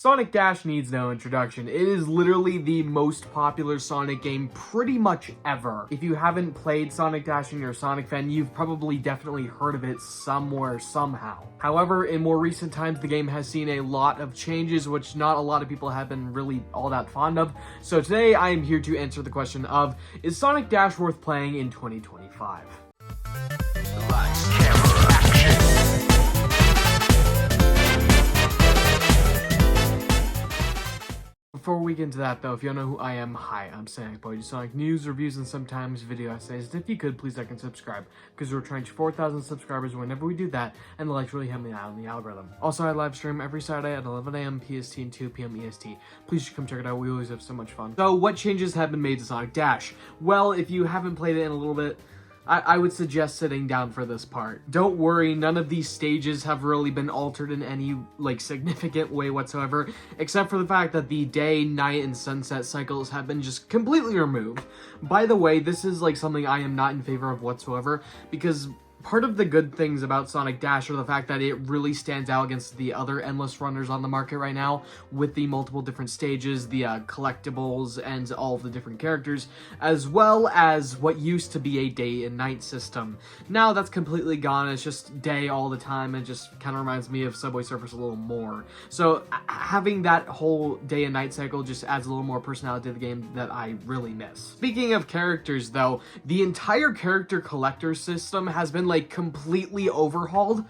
Sonic Dash needs no introduction. It is literally the most popular Sonic game pretty much ever. If you haven't played Sonic Dash and you're a Sonic fan, you've probably definitely heard of it somewhere, somehow. However, in more recent times, the game has seen a lot of changes, which not a lot of people have been really all that fond of. So today, I am here to answer the question of, is Sonic Dash worth playing in 2025? Lights, camera, action. Before we get into that though, if you don't know who I am, hi, I'm Sonic Boy. I do Sonic news, reviews, and sometimes video essays. And if you could, please like and subscribe, because we're trying to 4,000 subscribers whenever we do that, and the likes really help me out on the algorithm. Also, I live stream every Saturday at 11 a.m. PST and 2 p.m. EST. Please come check it out, we always have so much fun. So, what changes have been made to Sonic Dash? Well, if you haven't played it in a little bit, I would suggest sitting down for this part. Don't worry, none of these stages have really been altered in any, significant way whatsoever, except for the fact that the day, night, and sunset cycles have been just completely removed. By the way, this is, something I am not in favor of whatsoever, because part of the good things about Sonic Dash are the fact that it really stands out against the other endless runners on the market right now, with the multiple different stages, the collectibles, and all of the different characters, as well as what used to be a day and night system. Now that's completely gone. It's just day all the time, and just kind of reminds me of Subway Surfers a little more. So having that whole day and night cycle just adds a little more personality to the game that I really miss. Speaking of characters though, the entire character collector system has been completely overhauled,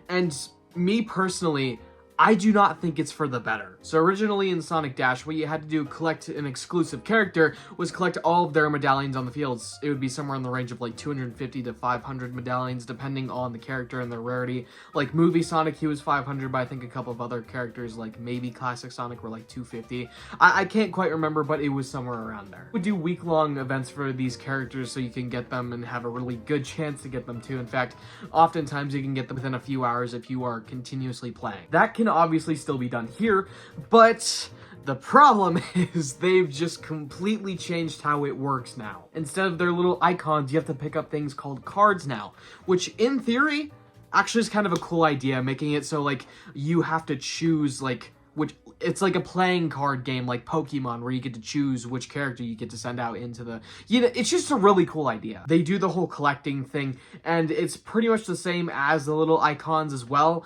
and me personally, I do not think it's for the better. So originally in Sonic Dash, what you had to do to collect an exclusive character was collect all of their medallions on the fields. It would be somewhere in the range of 250 to 500 medallions, depending on the character and their rarity. Like Movie Sonic, he was 500, but I think a couple of other characters, like maybe Classic Sonic, were 250. I can't quite remember, but it was somewhere around there. We do week-long events for these characters so you can get them and have a really good chance to get them too. In fact, oftentimes you can get them within a few hours if you are continuously playing. That can obviously still be done here, but the problem is they've just completely changed how it works now. Instead of their little icons, you have to pick up things called cards now, which in theory actually is kind of a cool idea, making it so you have to choose which it's like a playing card game like Pokemon, where you get to choose which character you get to send out into the, it's just a really cool idea. They do the whole collecting thing, and it's pretty much the same as the little icons as well,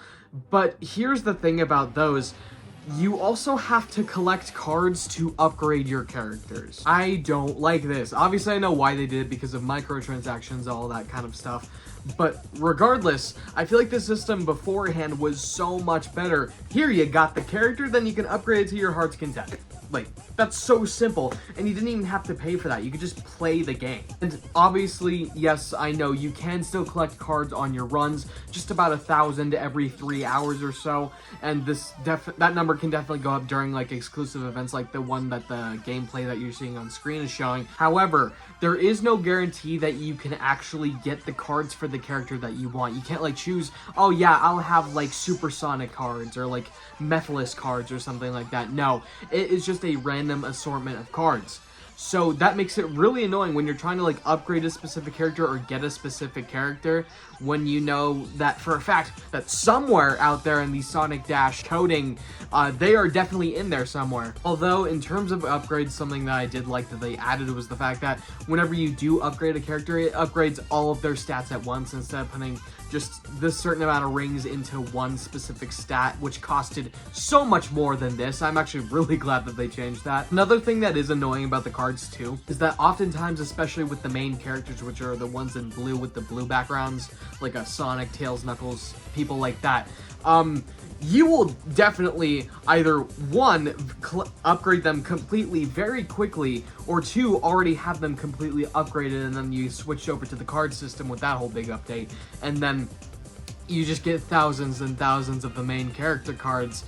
but here's the thing about those. You also have to collect cards to upgrade your characters. I don't like this. Obviously, I know why they did it, because of microtransactions, all that kind of stuff. But regardless, I feel like the system beforehand was so much better. Here, you got the character, then you can upgrade it to your heart's content. That's so simple, and you didn't even have to pay for that. You could just play the game. And obviously, yes, I know, you can still collect cards on your runs, just about 1,000 every 3 hours or so, and that number can definitely go up during exclusive events like the one that the gameplay that you're seeing on screen is showing. However, there is no guarantee that you can actually get the cards for the character that you want. You can't choose, oh yeah, I'll have Supersonic cards or Mephiles cards or something like that. No, it is just a random assortment of cards. So that makes it really annoying when you're trying to upgrade a specific character or get a specific character, when you know that for a fact that somewhere out there in the Sonic Dash coding, they are definitely in there somewhere. Although in terms of upgrades, something that I did like that they added was the fact that whenever you do upgrade a character, it upgrades all of their stats at once, instead of putting just this certain amount of rings into one specific stat, which costed so much more than this. I'm actually really glad that they changed that. Another thing that is annoying about the cards too is that oftentimes, especially with the main characters, which are the ones in blue with the blue backgrounds, like a Sonic, Tails, Knuckles, people like that, you will definitely either one, upgrade them completely very quickly, or two, already have them completely upgraded, and then you switch over to the card system with that whole big update, and then you just get thousands and thousands of the main character cards.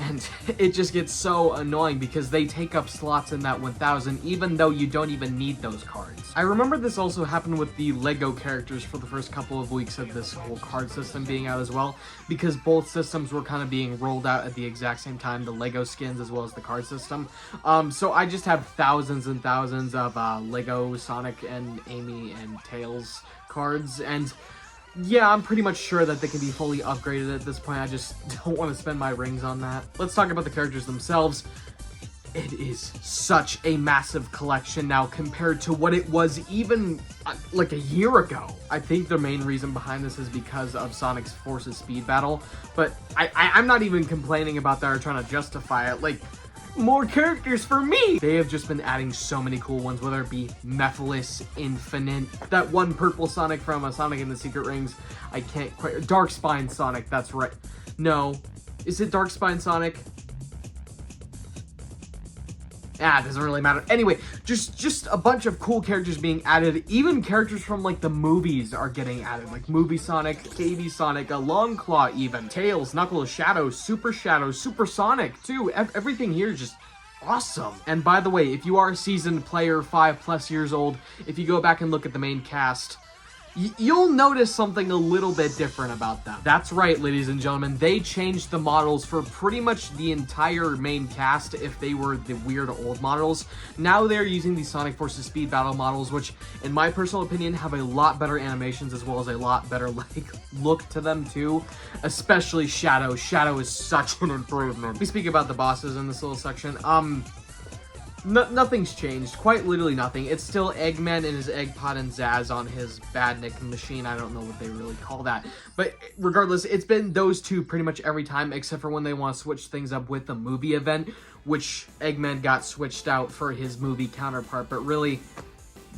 And it just gets so annoying because they take up slots in that 1,000, even though you don't even need those cards. I remember this also happened with the Lego characters for the first couple of weeks of this whole card system being out as well, because both systems were kind of being rolled out at the exact same time, the Lego skins as well as the card system. So I just have thousands and thousands of Lego Sonic and Amy and Tails cards, and yeah, I'm pretty much sure that they can be fully upgraded at this point. I just don't want to spend my rings on that. Let's talk about the characters themselves. It is such a massive collection now compared to what it was even like a year ago. I think the main reason behind this is because of Sonic's Forces Speed Battle, but I'm not even complaining about that or trying to justify it. Like, more characters for me! They have just been adding so many cool ones, whether it be Mephiles, Infinite, that one purple Sonic from Sonic and the Secret Rings. I can't quite... Darkspine Sonic, that's right. No. Is it Darkspine Sonic? Ah, it doesn't really matter. Anyway, just a bunch of cool characters being added. Even characters from, like, the movies are getting added. Like, Movie Sonic, Baby Sonic, a Longclaw even. Tails, Knuckles, Shadow, Super Sonic, too. Everything here is just awesome. And by the way, if you are a seasoned player, 5+ years old, if you go back and look at the main cast, you'll notice something a little bit different about them. That's right, ladies and gentlemen. They changed the models for pretty much the entire main cast if they were the weird old models. Now they're using the Sonic Forces Speed Battle models, which, in my personal opinion, have a lot better animations as well as a lot better, like, look to them, too. Especially Shadow. Shadow is such an improvement. We speak about the bosses in this little section. Nothing's changed. Quite literally nothing. It's still Eggman and his Egg Pod and Zaz on his Badnik machine. I don't know what they really call that. But regardless, it's been those two pretty much every time, except for when they want to switch things up with the movie event, which Eggman got switched out for his movie counterpart. But really,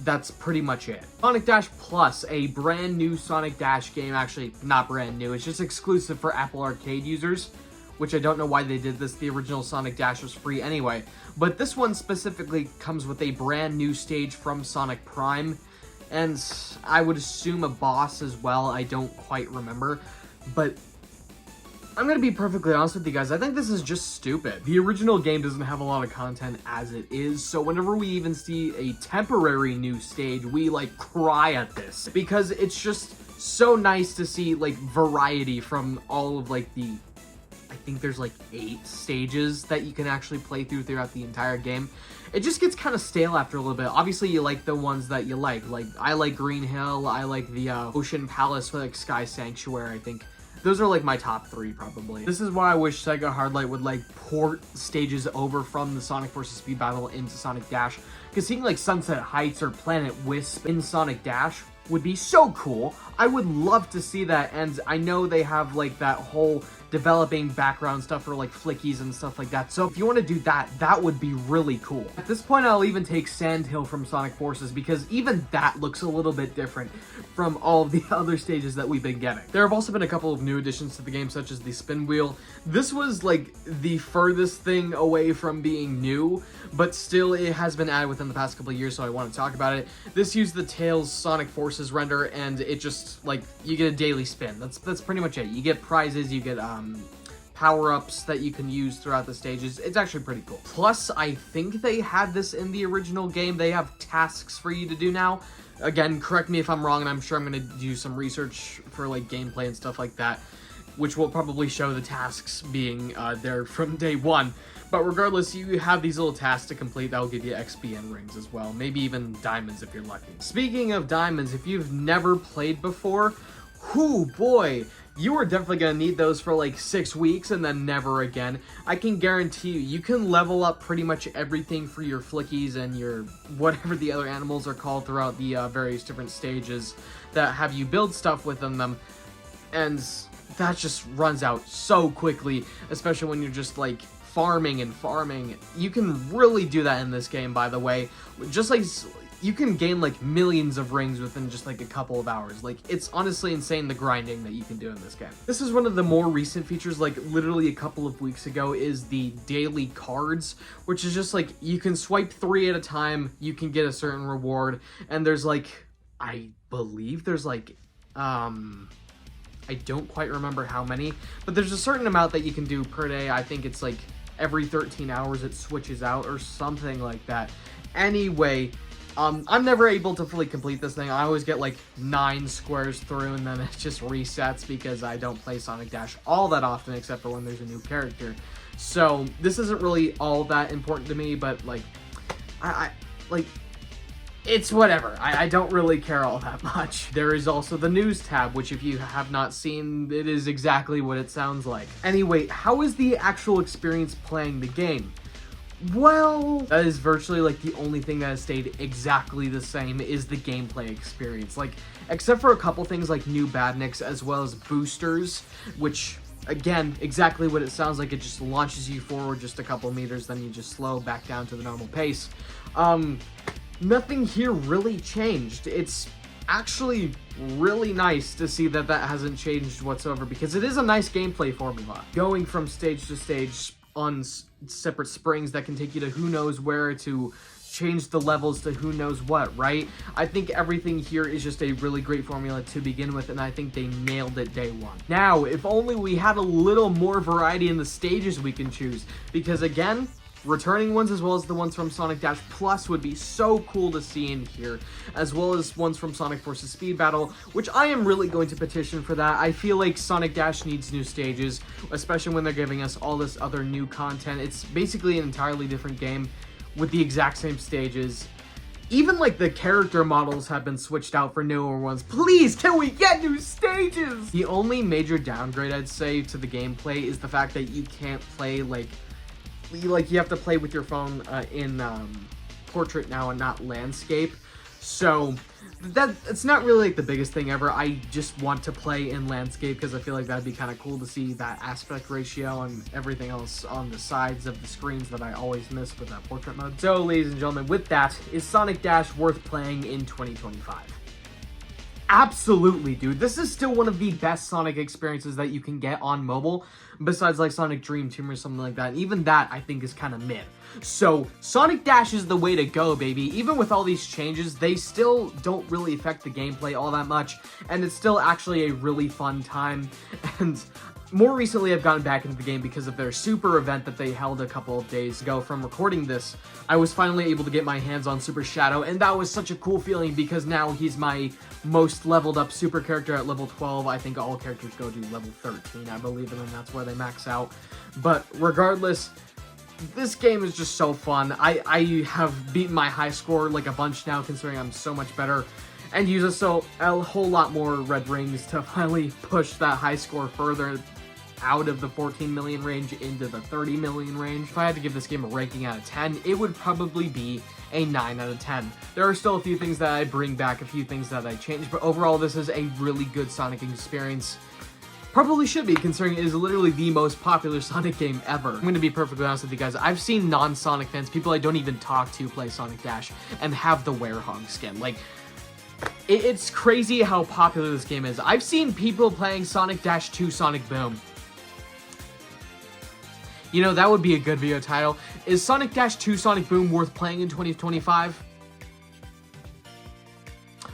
that's pretty much it. Sonic Dash Plus, a brand new Sonic Dash game. Actually, not brand new. It's just exclusive for Apple Arcade users, which I don't know why they did this. The original Sonic Dash was free anyway. But this one specifically comes with a brand new stage from Sonic Prime, and I would assume a boss as well. I don't quite remember, but I'm gonna be perfectly honest with you guys. I think this is just stupid. The original game doesn't have a lot of content as it is, so whenever we even see a temporary new stage, we like cry at this, because it's just so nice to see like variety from all of like the, I think there's like 8 stages that you can actually play throughout the entire game. It just gets kind of stale after a little bit. Obviously, you like the ones that you like. Like, I like Green Hill, I like the Ocean Palace with like Sky Sanctuary, I think. Those are like my top 3 probably. This is why I wish Sega Hardlight would like port stages over from the Sonic Forces Speed Battle into Sonic Dash. Because seeing like Sunset Heights or Planet Wisp in Sonic Dash would be so cool. I would love to see that, and I know they have like that whole developing background stuff for like flickies and stuff like that. So if you want to do that, that would be really cool. At this point, I'll even take Sand Hill from Sonic Forces, because even that looks a little bit different from all of the other stages that we've been getting. There have also been a couple of new additions to the game, such as the Spin Wheel. This was like the furthest thing away from being new, but still it has been added within the past couple of years, so I want to talk about it. This used the Tails Sonic Forces render, and it just like, you get a daily spin. That's pretty much it. You get prizes, you get power-ups that you can use throughout the stages. It's actually pretty cool. Plus, I think they had this in the original game. They have tasks for you to do now. Again, correct me if I'm wrong, and I'm sure I'm going to do some research for like gameplay and stuff like that, which will probably show the tasks being there from day one. But regardless, you have these little tasks to complete that will give you XP and rings as well. Maybe even diamonds if you're lucky. Speaking of diamonds, if you've never played before, whoo boy, you are definitely going to need those for like 6 weeks and then never again. I can guarantee you can level up pretty much everything for your flickies and your whatever the other animals are called throughout the various different stages that have you build stuff within them. And that just runs out so quickly, especially when you're just like farming and farming. You can really do that in this game, by the way. Just like, you can gain like millions of rings within just like a couple of hours. Like, it's honestly insane the grinding that you can do in this game. This is one of the more recent features, like literally a couple of weeks ago, is the daily cards, which is just like, you can swipe 3 at a time, you can get a certain reward, and there's like, I believe there's like, I don't quite remember how many, but there's a certain amount that you can do per day. I think it's like every 13 hours it switches out or something like that. Anyway, I'm never able to fully complete this thing. I always get like 9 squares through and then it just resets because I don't play Sonic Dash all that often except for when there's a new character. So this isn't really all that important to me, but like, I like, it's whatever. I don't really care all that much. There is also the news tab, which if you have not seen, it is exactly what it sounds like. Anyway, how is the actual experience playing the game? Well, that is virtually like the only thing that has stayed exactly the same is the gameplay experience. Like, except for a couple things like new badniks as well as boosters, which, again, exactly what it sounds like. It just launches you forward just a couple meters, then you just slow back down to the normal pace. Nothing here really changed. It's actually really nice to see that that hasn't changed whatsoever, because it is a nice gameplay formula. Going from stage to stage on separate springs that can take you to who knows where, to change the levels to who knows what, right? I think everything here is just a really great formula to begin with, and I think they nailed it day one. Now, if only we had a little more variety in the stages we can choose, because again, returning ones as well as the ones from Sonic Dash Plus would be so cool to see in here, as well as ones from Sonic Forces Speed Battle, which I am really going to petition for that. I feel like Sonic Dash needs new stages, especially when they're giving us all this other new content. It's basically an entirely different game with the exact same stages. Even like the character models have been switched out for newer ones. Please, can we get new stages? The only major downgrade I'd say to the gameplay is the fact that you can't play like you have to play with your phone in portrait now and not landscape. So it's not really like the biggest thing ever. I just want to play in landscape because I feel like that'd be kind of cool to see that aspect ratio and everything else on the sides of the screens that I always miss with that portrait mode. So ladies and gentlemen, with that, is Sonic Dash worth playing in 2025? Absolutely, dude. This is still one of the best Sonic experiences that you can get on mobile, besides like Sonic Dream Team or something like that. And even that, I think, is kind of mid. So, Sonic Dash is the way to go, baby. Even with all these changes, they still don't really affect the gameplay all that much, and it's still actually a really fun time. And more recently, I've gotten back into the game because of their super event that they held a couple of days ago. From recording this, I was finally able to get my hands on Super Shadow, and that was such a cool feeling because now he's my most leveled up super character at level 12. I think all characters go to level 13, I believe, and then that's where they max out. But regardless, this game is just so fun. I have beaten my high score like a bunch now, considering I'm so much better, and use a whole lot more red rings to finally push that high score further out of the 14 million range into the 30 million range. If I had to give this game a ranking out of 10, it would probably be a 9 out of 10. There are still a few things that I bring back, a few things that I change, but overall this is a really good Sonic experience. Probably should be, considering it is literally the most popular Sonic game ever. I'm going to be perfectly honest with you guys. I've seen non-Sonic fans, people I don't even talk to, play Sonic Dash and have the Werehog skin. Like, it's crazy how popular this game is. I've seen people playing Sonic Dash 2 Sonic Boom. You know, that would be a good video title. Is Sonic Dash 2 Sonic Boom worth playing in 2025?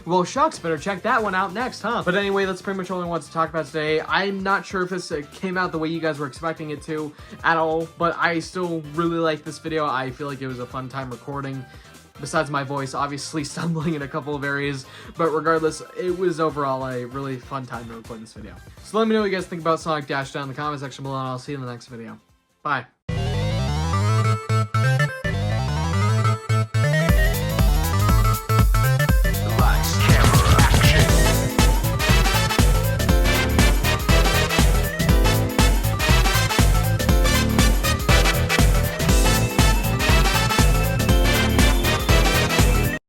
Well, shucks, better check that one out next, huh? But anyway, that's pretty much all I want to talk about today. I'm not sure if this came out the way you guys were expecting it to at all, but I still really like this video. I feel like it was a fun time recording. Besides my voice, obviously stumbling in a couple of areas, but regardless, it was overall a really fun time to record this video. So let me know what you guys think about Sonic Dash down in the comment section below, and I'll see you in the next video. Bye.